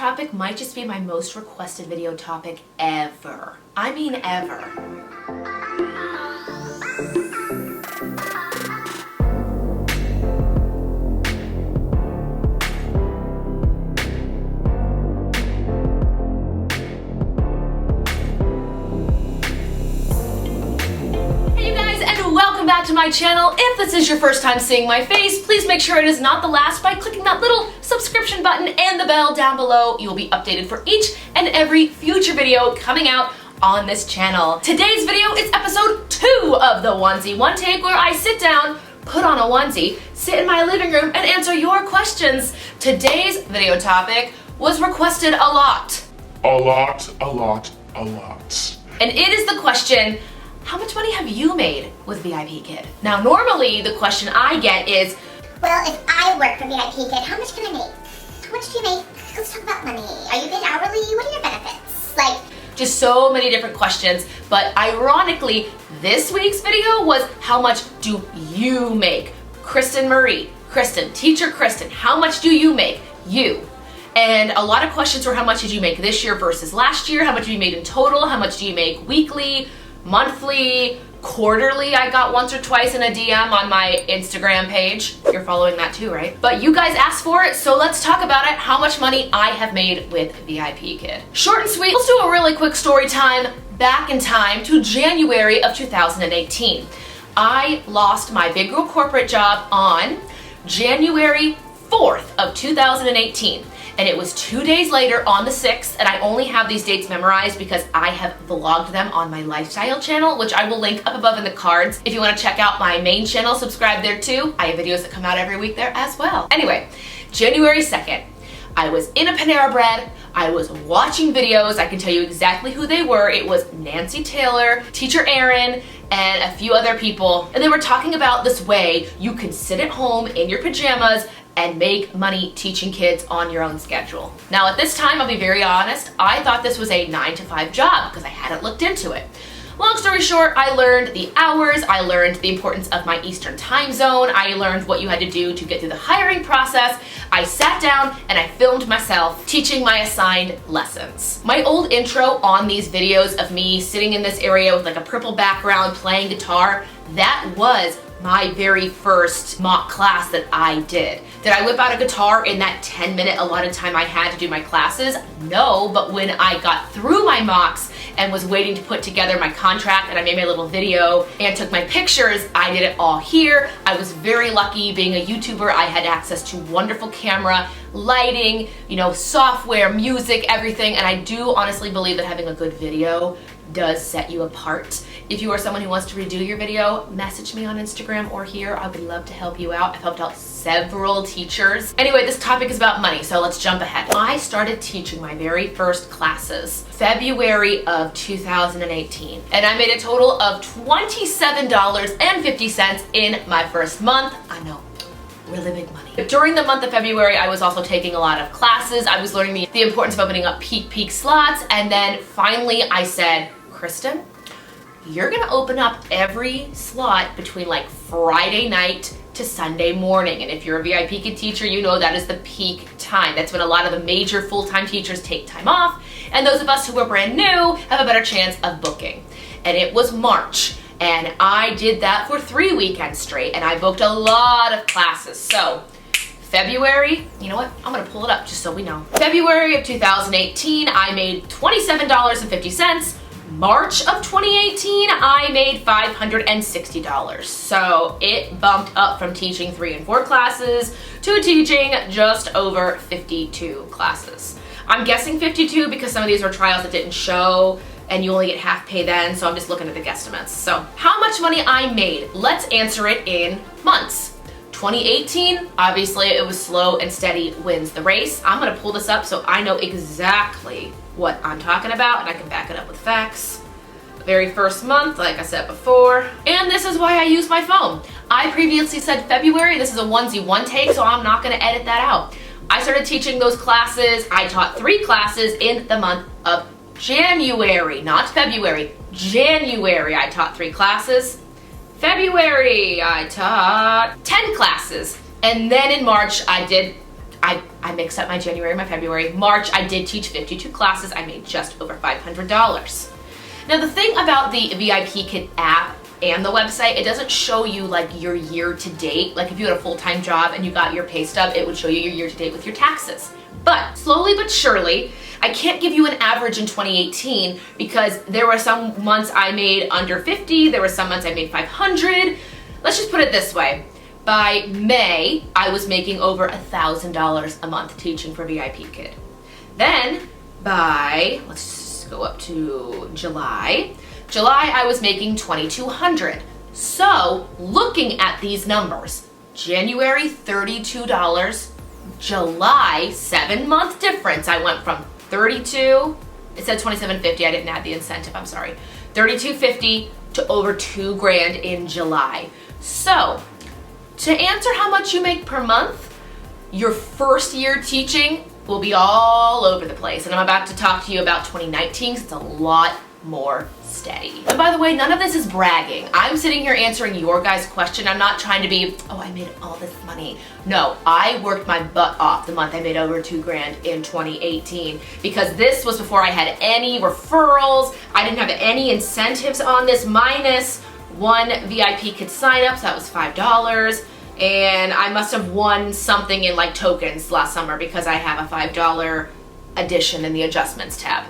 topic might just be my most requested video topic ever. I mean ever. Welcome back to my channel. If this is your first time seeing my face, please make sure it is not the last by clicking that little subscription button and the bell down below. You will be updated for each and every future video coming out on this channel. Today's video is episode 2 of the onesie one take, where I sit down, put on a onesie, sit in my living room, and answer your questions. Today's video topic was requested a lot. A lot. And it is the question, how much money have you made with VIPKID? Now, normally the question I get is, well, if I work for VIPKID, how much can I make? How much do you make? Let's talk about money. Are you paid hourly? What are your benefits? Just so many different questions. But ironically, this week's video was, how much do you make? Kristen Marie, Kristen, teacher Kristen, how much do you make? You. And a lot of questions were, how much did you make this year versus last year? How much have you made in total? How much do you make weekly, monthly, quarterly? I got once or twice in a DM on my Instagram page. You're following that too, right? But you guys asked for it, so let's talk about it. How much money I have made with VIPKID. Short and sweet. Let's do a really quick story time back in time to January of 2018. I lost my big girl corporate job on January 4th of 2018. And it was 2 days later on the 6th, and I only have these dates memorized because I have vlogged them on my lifestyle channel, which I will link up above in the cards. If you want to check out my main channel, subscribe there too. I have videos that come out every week there as well. Anyway, January 2nd, I was in a Panera Bread. I was watching videos. I can tell you exactly who they were. It was Nancy Taylor, Teacher Erin, and a few other people. And they were talking about this way you can sit at home in your pajamas and make money teaching kids on your own schedule. Now at this time, I'll be very honest, I thought this was a 9-to-5 job because I hadn't looked into it. Long story short, I learned the hours, I learned the importance of my Eastern time zone, I learned what you had to do to get through the hiring process. I sat down and I filmed myself teaching my assigned lessons. My old intro on these videos of me sitting in this area with like a purple background playing guitar, that was my very first mock class that I did. Did I whip out a guitar in that 10-minute allotted time I had to do my classes? No, but when I got through my mocks and was waiting to put together my contract and I made my little video and took my pictures, I did it all here. I was very lucky being a YouTuber. I had access to wonderful camera, lighting, software, music, everything, and I do honestly believe that having a good video does set you apart. If you are someone who wants to redo your video, message me on Instagram or here. I would love to help you out. I've helped out several teachers. Anyway, this topic is about money, so let's jump ahead. I started teaching my very first classes February of 2018, and I made a total of $27.50 in my first month. I know, really big money. But during the month of February, I was also taking a lot of classes. I was learning the importance of opening up peak slots, and then finally I said, Kristen, you're gonna open up every slot between like Friday night to Sunday morning. And if you're a VIPKID teacher, you know that is the peak time. That's when a lot of the major full-time teachers take time off. And those of us who are brand new have a better chance of booking. And it was March. And I did that for 3 weekends straight. And I booked a lot of classes. So February, you know what? I'm gonna pull it up just so we know. February of 2018, I made $27.50. March of 2018, I made $560. So it bumped up from teaching 3 and 4 classes to teaching just over 52 classes. I'm guessing 52 because some of these were trials that didn't show and you only get half pay then, so I'm just looking at the guesstimates. So how much money I made? Let's answer it in months. 2018, obviously it was slow and steady wins the race. I'm gonna pull this up so I know exactly what I'm talking about and I can back it up with facts. The very first month, like I said before, and this is why I use my phone. I previously said February, this is a onesie one take, so I'm not gonna edit that out. I started teaching those classes. I taught 3 classes in the month of January, not February. January, I taught 3 classes. February, I taught 10 classes. And then in March, I did I mixed up my January, my February. March, I did teach 52 classes. I made just over $500. Now the thing about the VIPKID app and the website, it doesn't show you like your year to date. Like if you had a full-time job and you got your pay stub, it would show you your year to date with your taxes. But slowly but surely, I can't give you an average in 2018 because there were some months I made under 50, there were some months I made 500. Let's just put it this way. By May, I was making over $1,000 a month teaching for VIPKID. Then by, let's go up to July. July, I was making $2,200. So looking at these numbers, January, $32, July, 7-month difference. I went from 32, it said $2,750, I didn't add the incentive, I'm sorry. $3,250 to over $2,000 in July. So, to answer how much you make per month, your first year teaching will be all over the place. And I'm about to talk to you about 2019 because it's a lot more steady. And by the way, none of this is bragging. I'm sitting here answering your guys' question. I'm not trying to be, oh, I made all this money. No, I worked my butt off the month I made over $2,000 in 2018 because this was before I had any referrals. I didn't have any incentives on this minus one VIPKID sign up, so that was $5. And I must have won something in like tokens last summer because I have a $5 addition in the adjustments tab.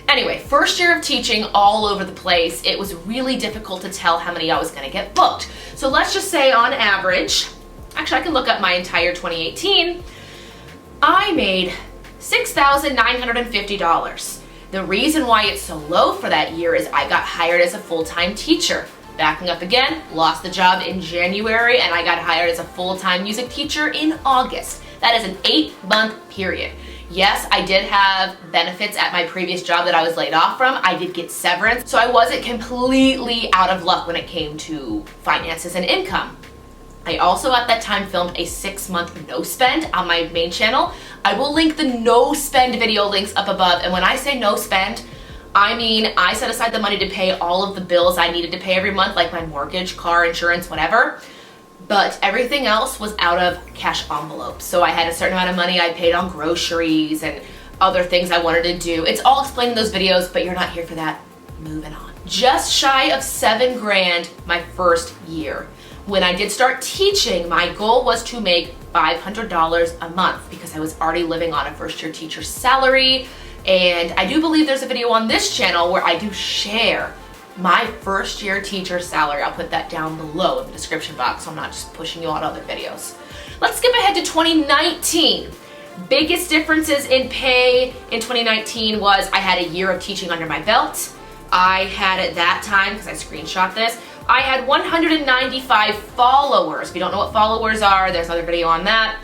Anyway, first year of teaching all over the place, it was really difficult to tell how many I was gonna get booked. So let's just say on average, actually I can look up my entire 2018, I made $6,950. The reason why it's so low for that year is I got hired as a full-time teacher. Backing up again, lost the job in January and I got hired as a full-time music teacher in August. That is an 8-month period. Yes, I did have benefits at my previous job that I was laid off from. I did get severance, so I wasn't completely out of luck when it came to finances and income. I also at that time filmed a 6-month no spend on my main channel. I will link the no spend video links up above, and when I say no spend, I mean I set aside the money to pay all of the bills I needed to pay every month, like my mortgage, car insurance, whatever. But everything else was out of cash envelopes. So I had a certain amount of money I paid on groceries and other things I wanted to do. It's all explained in those videos, but you're not here for that. Moving on. Just shy of $7,000 my first year. When I did start teaching, my goal was to make $500 a month because I was already living on a first-year teacher's salary. And I do believe there's a video on this channel where I do share my first year teacher salary. I'll put that down below in the description box so I'm not just pushing you on other videos. Let's skip ahead to 2019. Biggest differences in pay in 2019 was I had a year of teaching under my belt. I had at that time, because I screenshot this, I had 195 followers. If you don't know what followers are, there's another video on that.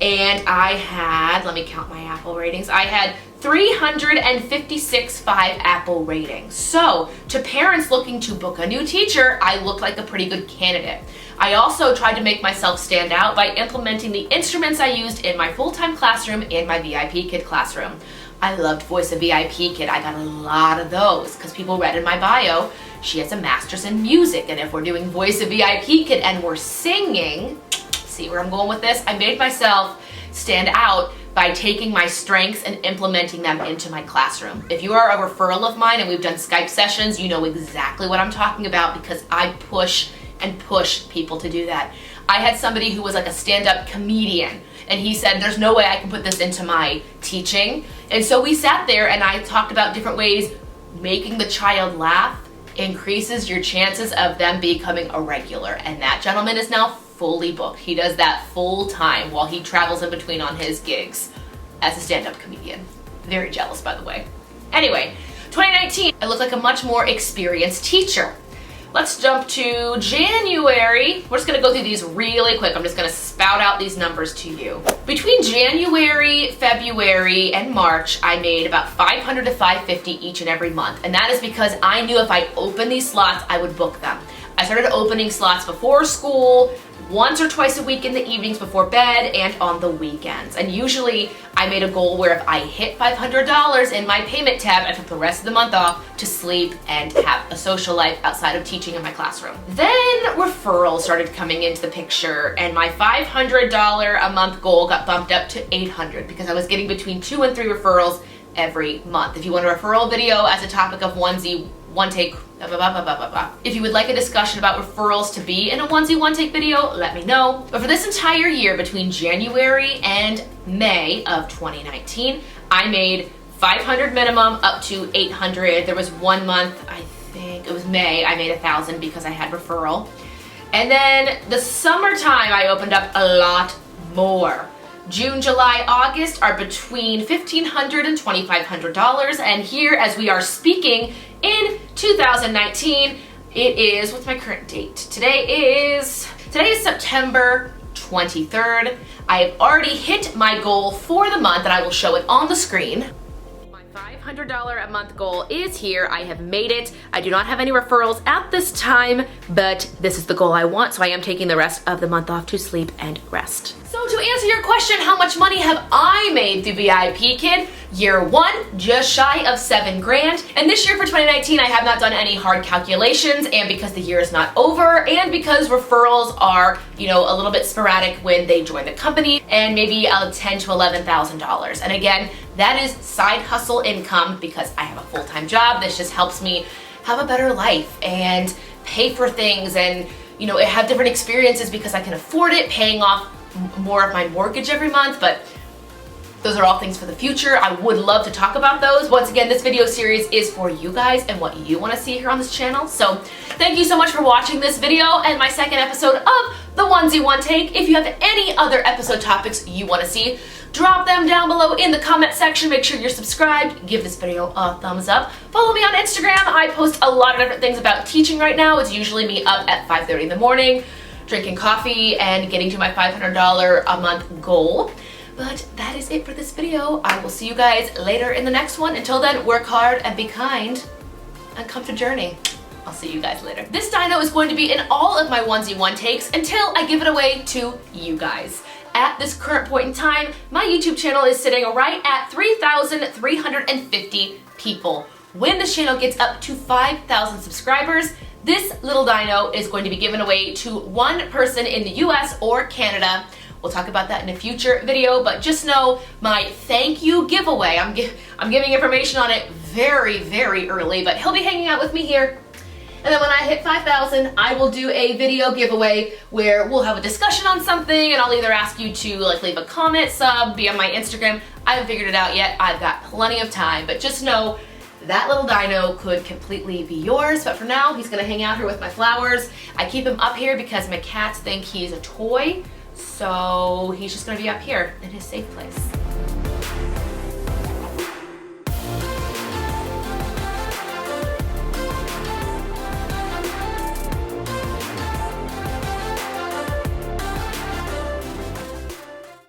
And I had, let me count my Apple ratings, I had 356 5-Apple ratings. So to parents looking to book a new teacher, I looked like a pretty good candidate. I also tried to make myself stand out by implementing the instruments I used in my full-time classroom and my VIPKID classroom. I loved Voice of VIPKID. I got a lot of those because people read in my bio, she has a master's in music, and if we're doing Voice of VIPKID and we're singing, see where I'm going with this? I made myself stand out by taking my strengths and implementing them into my classroom. If you are a referral of mine and we've done Skype sessions, you know exactly what I'm talking about because I push and push people to do that. I had somebody who was like a stand-up comedian and he said, there's no way I can put this into my teaching. And so we sat there and I talked about different ways making the child laugh increases your chances of them becoming a regular. And that gentleman is now fully booked. He does that full time while he travels in between on his gigs as a stand-up comedian. Very jealous, by the way. Anyway, 2019, I look like a much more experienced teacher. Let's jump to January. We're just gonna go through these really quick. I'm just gonna spout out these numbers to you. Between January, February, and March, I made about $500 to $550 each and every month. And that is because I knew if I opened these slots, I would book them. I started opening slots before school, once or twice a week in the evenings before bed and on the weekends. And usually I made a goal where if I hit $500 in my payment tab, I took the rest of the month off to sleep and have a social life outside of teaching in my classroom. Then referrals started coming into the picture, and my $500 a month goal got bumped up to $800 because I was getting between 2 and 3 referrals every month. If you want a referral video as a topic of onesie, one take, blah, blah, blah, blah, blah, blah. If you would like a discussion about referrals to be in a onesie, one take video, let me know. But for this entire year, between January and May of 2019, I made $500 minimum up to $800. There was one month, I think it was May, I made $1,000 because I had referral. And then the summertime, I opened up a lot more. June, July, August are between $1,500 and $2,500. And here, as we are speaking in 2019, it is, what's my current date? Today is September 23rd. I have already hit my goal for the month, and I will show it on the screen. My $500 a month goal is here. I have made it. I do not have any referrals at this time, but this is the goal I want, so I am taking the rest of the month off to sleep and rest. So to answer your question, how much money have I made through VIPKID? Year 1, just shy of $7 grand. And this year for 2019, I have not done any hard calculations, and because the year is not over, and because referrals are, a little bit sporadic when they join the company, and maybe $10,000 to $11,000. And again, that is side hustle income because I have a full-time job. This just helps me have a better life and pay for things and, have different experiences because I can afford it, paying off more of my mortgage every month. But those are all things for the future. I would love to talk about those. Once again, this video series is for you guys and what you want to see here on this channel. So thank you so much for watching this video and my second episode of the Onesie One Take. If you have any other episode topics you want to see, drop them down below in the comment section. Make sure you're subscribed. Give this video a thumbs up. Follow me on Instagram. I post a lot of different things about teaching right now. It's usually me up at 5:30 in the morning, drinking coffee and getting to my $500 a month goal. But that is it for this video. I will see you guys later in the next one. Until then, work hard and be kind and come to journey. I'll see you guys later. This dyno is going to be in all of my Onesie One Takes until I give it away to you guys. At this current point in time, my YouTube channel is sitting right at 3,350 people. When this channel gets up to 5,000 subscribers, this little dyno is going to be given away to one person in the US or Canada. We'll talk about that in a future video, but just know my thank you giveaway. I'm giving information on it very, very early, but he'll be hanging out with me here. And then when I hit 5,000, I will do a video giveaway where we'll have a discussion on something, and I'll either ask you to leave a comment, sub, be on my Instagram. I haven't figured it out yet. I've got plenty of time, but just know that little dyno could completely be yours. But for now, he's gonna hang out here with my flowers. I keep him up here because my cats think he's a toy. So he's just gonna be up here in his safe place.